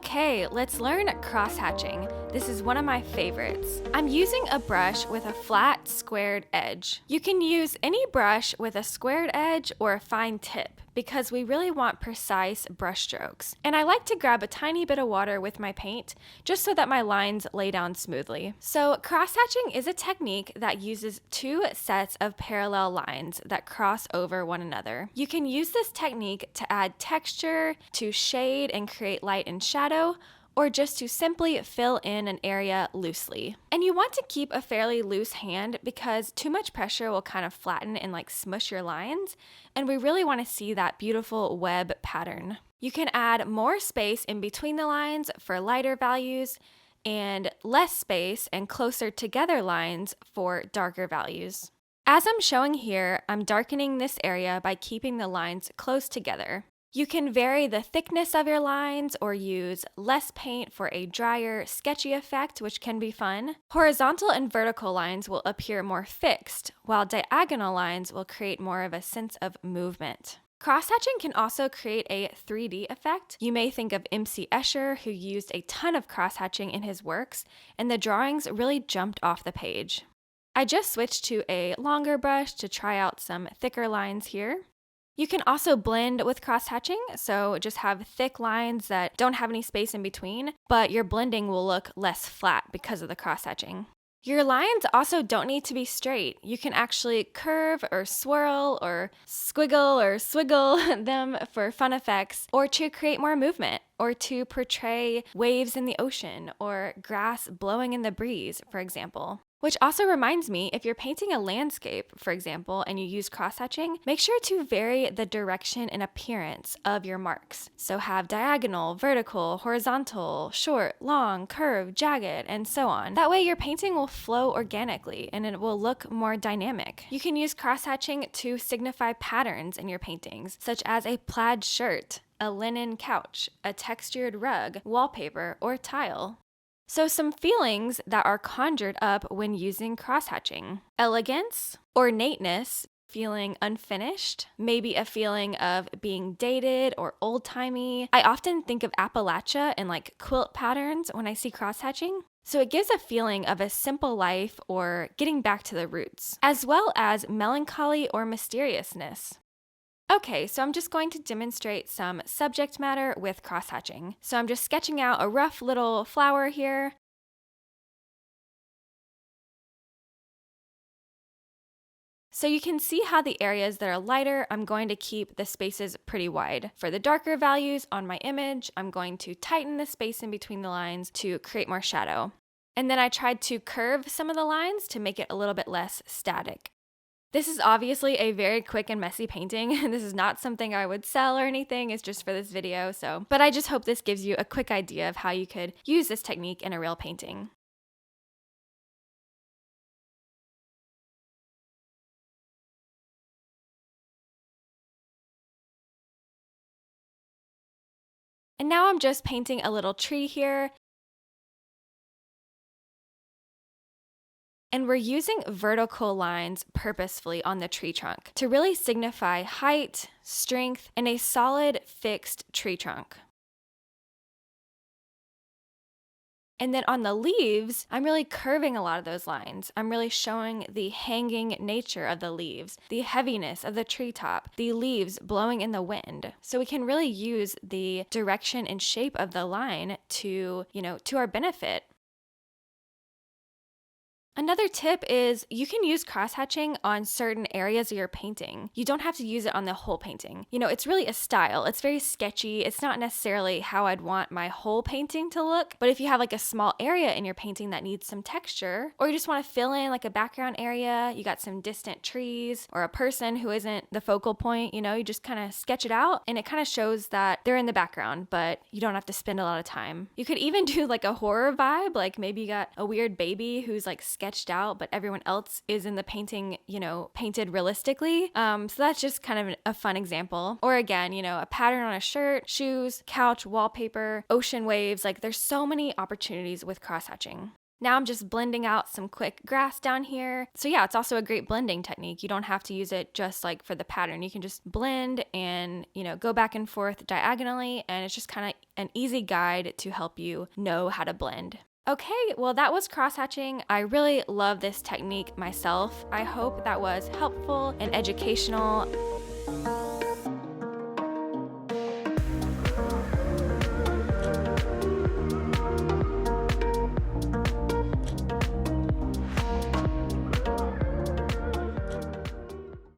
Okay, let's learn crosshatching. This is one of my favorites. I'm using a brush with a flat, squared edge. You can use any brush with a squared edge or a fine tip because we really want precise brush strokes. And I like to grab a tiny bit of water with my paint just so that my lines lay down smoothly. So crosshatching is a technique that uses two sets of parallel lines that cross over one another. You can use this technique to add texture, to shade and create light and shadow, or just to simply fill in an area loosely. And you want to keep a fairly loose hand because too much pressure will kind of flatten and smush your lines, and we really want to see that beautiful web pattern. You can add more space in between the lines for lighter values, and less space and closer together lines for darker values. As I'm showing here, I'm darkening this area by keeping the lines close together. You can vary the thickness of your lines or use less paint for a drier, sketchy effect, which can be fun. Horizontal and vertical lines will appear more fixed, while diagonal lines will create more of a sense of movement. Crosshatching can also create a 3D effect. You may think of MC Escher, who used a ton of crosshatching in his works, and the drawings really jumped off the page. I just switched to a longer brush to try out some thicker lines here. You can also blend with crosshatching, so just have thick lines that don't have any space in between, but your blending will look less flat because of the crosshatching. Your lines also don't need to be straight. You can actually curve or swirl or squiggle or swiggle them for fun effects, or to create more movement, or to portray waves in the ocean or grass blowing in the breeze, for example. Which also reminds me, if you're painting a landscape, for example, and you use crosshatching, make sure to vary the direction and appearance of your marks. So have diagonal, vertical, horizontal, short, long, curved, jagged, and so on. That way your painting will flow organically and it will look more dynamic. You can use crosshatching to signify patterns in your paintings, such as a plaid shirt, a linen couch, a textured rug, wallpaper, or tile. So some feelings that are conjured up when using crosshatching: elegance, ornateness, feeling unfinished, maybe a feeling of being dated or old-timey. I often think of Appalachia and quilt patterns when I see crosshatching. So it gives a feeling of a simple life or getting back to the roots, as well as melancholy or mysteriousness. Okay, so I'm just going to demonstrate some subject matter with crosshatching. So I'm just sketching out a rough little flower here. So you can see how the areas that are lighter, I'm going to keep the spaces pretty wide. For the darker values on my image, I'm going to tighten the space in between the lines to create more shadow. And then I tried to curve some of the lines to make it a little bit less static. This is obviously a very quick and messy painting. This is not something I would sell or anything, it's just for this video, but I just hope this gives you a quick idea of how you could use this technique in a real painting. And now I'm just painting a little tree here. And we're using vertical lines purposefully on the tree trunk to really signify height, strength, and a solid, fixed tree trunk. And then on the leaves, I'm really curving a lot of those lines. I'm really showing the hanging nature of the leaves, the heaviness of the treetop, the leaves blowing in the wind. So we can really use the direction and shape of the line to our benefit. Another tip is you can use crosshatching on certain areas of your painting. You don't have to use it on the whole painting. It's really a style. It's very sketchy. It's not necessarily how I'd want my whole painting to look, but if you have a small area in your painting that needs some texture, or you just want to fill in a background area, you got some distant trees or a person who isn't the focal point, you just kind of sketch it out and it kind of shows that they're in the background, but you don't have to spend a lot of time. You could even do a horror vibe, maybe you got a weird baby who's sketched out, but everyone else is in the painting, painted realistically. So that's just kind of a fun example. Or again, a pattern on a shirt, shoes, couch, wallpaper, ocean waves. There's so many opportunities with crosshatching. Now I'm just blending out some quick grass down here. So yeah, it's also a great blending technique. You don't have to use it just like for the pattern. You can just blend and, go back and forth diagonally, and it's just kind of an easy guide to help you know how to blend. Okay, well that was crosshatching. I really love this technique myself. I hope that was helpful and educational.